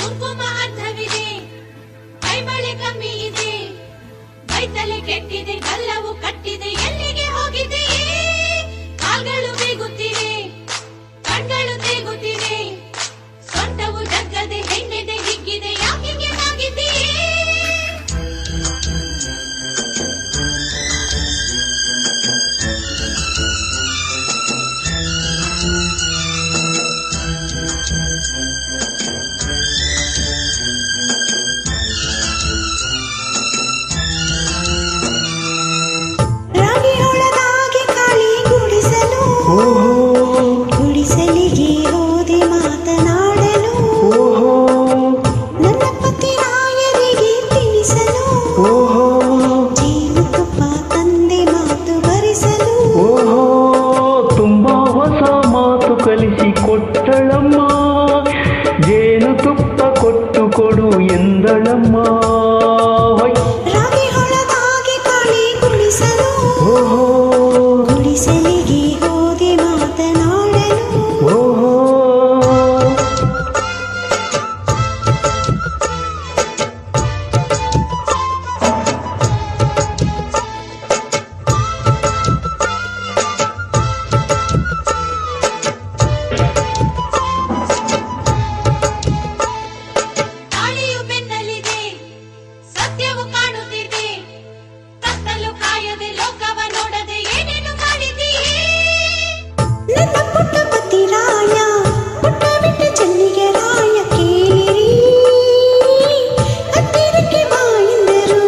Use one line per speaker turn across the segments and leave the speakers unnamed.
ಕುಂಕುಮ ಅರ್ಥವಿದೆ, ಕೈಬಳೆ ಕಮ್ಮಿ ಇದೆ, ಕೈತಲೆ ಕೆಟ್ಟಿದೆ, ಗಲ್ಲವು ಕಟ್ಟಿದೆ, ಎಲ್ಲಿಗೆ ಹೋಗಿದೆ? ಕಾಲ್ಗಳು ಬೀಗುತ್ತಿವೆ, ಕಣ್ಗಳು ತೇಗುತ್ತಿವೆ, ಸೊಂಟವು ಜಗ್ಗದೆ ಹೆಣ್ಣೆದೆ ಹಿಗ್ಗಿದೆ, ಯಾಕಿಗೆ ಆಗಿದೆಯೇ?
ಗುಡಿಸಲಿಗೆ ಹೋದೆ ಮಾತನಾಡಲು, ನನ್ನ ಪತಿ ರಾಯರಿಗೆ ತಿಳಿಸಲು, ಜೇನುತುಪ್ಪ ತಂದೆ ಮಾತು ಬರೆಸಲು.
ತುಂಬಾ ಹೊಸ ಮಾತು ಕಲಿಸಿ ಕೊಟ್ಟಳಮ್ಮ, ಜೇನುತುಪ್ಪ ಕೊಟ್ಟು ಕೊಡು ಎಂದಳಮ್ಮ.
ರಾಗಿ ಹೊಳದಾಗಿ ಕಾಳಿ ಗುಡಿಸಲು, ಗುಡಿಸಲಿಗೆ ಹೋದೆ ಮಾತನಾಡಲು.
ತಾಳಿಯು ಬೆನ್ನಲ್ಲಿದೆ, ಸತ್ಯವು ಕಾಣುತ್ತಿದೆ, ಕತ್ತಲು ಕಾಯದೆ ಲೋಕವ ನೋಡದೆ ಏನೇನು ಮಾಡಿದೆಯೇ?
ನನ್ನ ಪುಟ್ಟ ಪತಿ ರಾಯ, ಪುಟ್ಟ ಬಿಟ್ಟ ಚೆನ್ನಿಗೆ ರಾಯ ಕೇಳಿರಿ, ಹತ್ತಿರಕ್ಕೆ ಬಾ ಎಂದರು,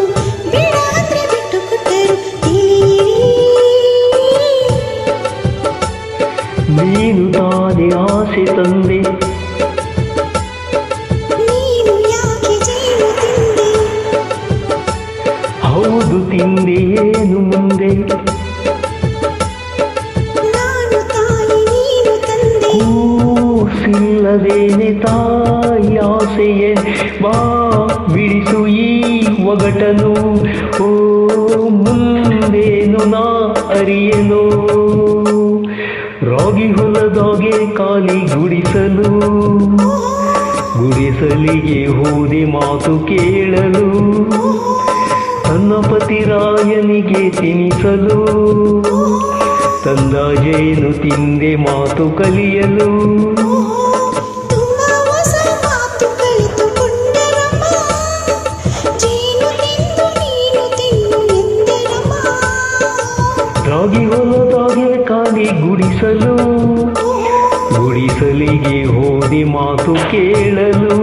ಬೇಡ ಅಂದ್ರೆ ಬಿಟ್ಟು ಕೊಟ್ಟರು ತಿಳಿಯಿರಿ.
ನೀನು ತಾನೇ ಆಸೆ ತಂದೆ,
ನೀನು ಯಾಕೆ ಜೇನು ತಿಂದೆ?
ಹೌದು ತಿಂದೆ, ಏನು ಮುಂದೆ?
ನಾನು ತಾಯಿ ನೀನು ತಂದೆ,
ಕೂಸಿಲ್ಲದೇನೆ ತಾಯಿ ಆಸೆಯೇ, ಬಾ ಬಿಡಿಸು ಈ ಒಗಟನು, ಓ ಮುಂದೇನು ನಾ ಅರಿಯನು. ರಾಗಿ ಹೊಲದಾಗೆ ಕಾಲಿ ಗುಡಿಸಲು, ಗುಡಿಸಲಿಗೆ ಹೋದೆ ಮಾತು ಕೇಳಲು, ತನ್ನ ಪತಿ ರಾಯನಿಗೆ ತಿನಿಸಲು, ತಂದ ಜೇನು ತಿಂದೆ ಮಾತು ಕಲಿಯಲು.
ತುಂಬಾ ಹೊಸ ಮಾತು ಕಲಿತುಕೊಂಡರಮ್ಮ, ಜೇನು ತಿಂದು ನೀನು ತಿನ್ನು ಎಂದರಮ್ಮ.
ರಾಗಿ ಹೊಲದಾಗೆ ಕಾಲಿ ಗುಡಿಸಲು, ಗುಡಿಸಲಿಗೆ ಹೋದೆ ಮಾತು ಕೇಳಲು.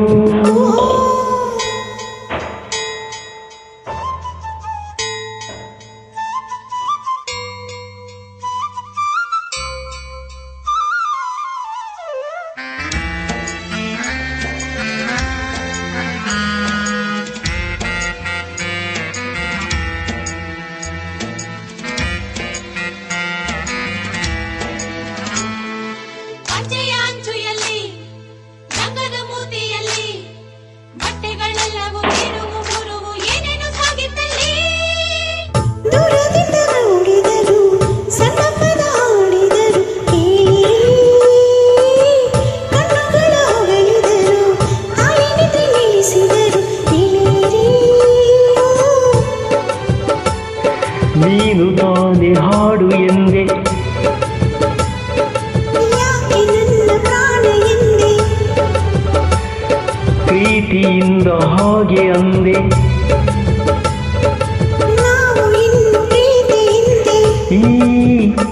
ಅಂಚೆಯ ಅಂಚುಯಲ್ಲಿ, ರಂಗದ ಮೂತಿಯಲ್ಲಿ, ಬಟ್ಟೆಗಳೆಲ್ಲವೂ ತಿರುವು ಮುರುವು ಏನೇನು ಸಾಗಿತ್ತಲ್ಲಿ?
ದೂರದಿಂದ ನೋಡಿದರು, ಸಣ್ಣ ಪದ ಹಾಡಿದರು ಕೇಳಿರಿ, ಕಣ್ಣುಗಳ ಹೊಗಳಿದರು, ತಾಯಿ ನಿದ್ರೆ ನಿಲ್ಲಿಸಿದರು ತಿಳಿಯಿರಿ.
ನೀನು ತಾನೇ ಹಾಡು ಎಂದೆ,
ಯಾಕೆ ನನ್ನ ಪ್ರಾಣ ಎಂದೆ?
ಪ್ರೀತಿಯಿಂದ ಹಾಗೆ ಅಂದೆ,
ನಾವು ಇನ್ನು ಪ್ರೀತಿಯಿಂದೆ.
ಈ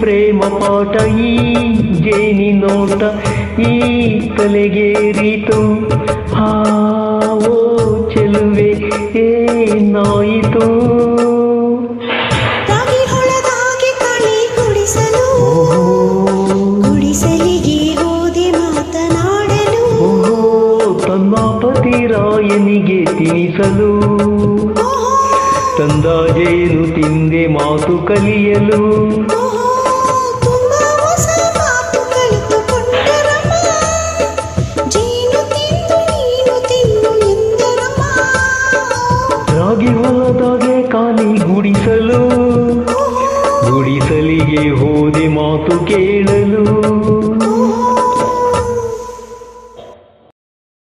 ಪ್ರೇಮ ಪಾಠ, ಈ ಜೇನಿ ನೋಟ, ಈ ತಲೆಗೇರಿತು, ಹಾವೋ ಚೆಲುವೆ ಏನಾಯಿತು?
ರಾಗಿ ಹೊಳದಾಗೆ ಕಾಳಿ ಗುಡಿಸಲು, ಗುಡಿಸಲಿಗೆ ಹೋದೆ ಮಾತನಾಡಲು,
ತನ್ನ ಪತಿ ರಾಯನಿಗೆ ತಿನಿಸಲು, ತಂದ ಜೇನು ತಿಂದೆ ಮಾತು ಕಲಿಯಲು.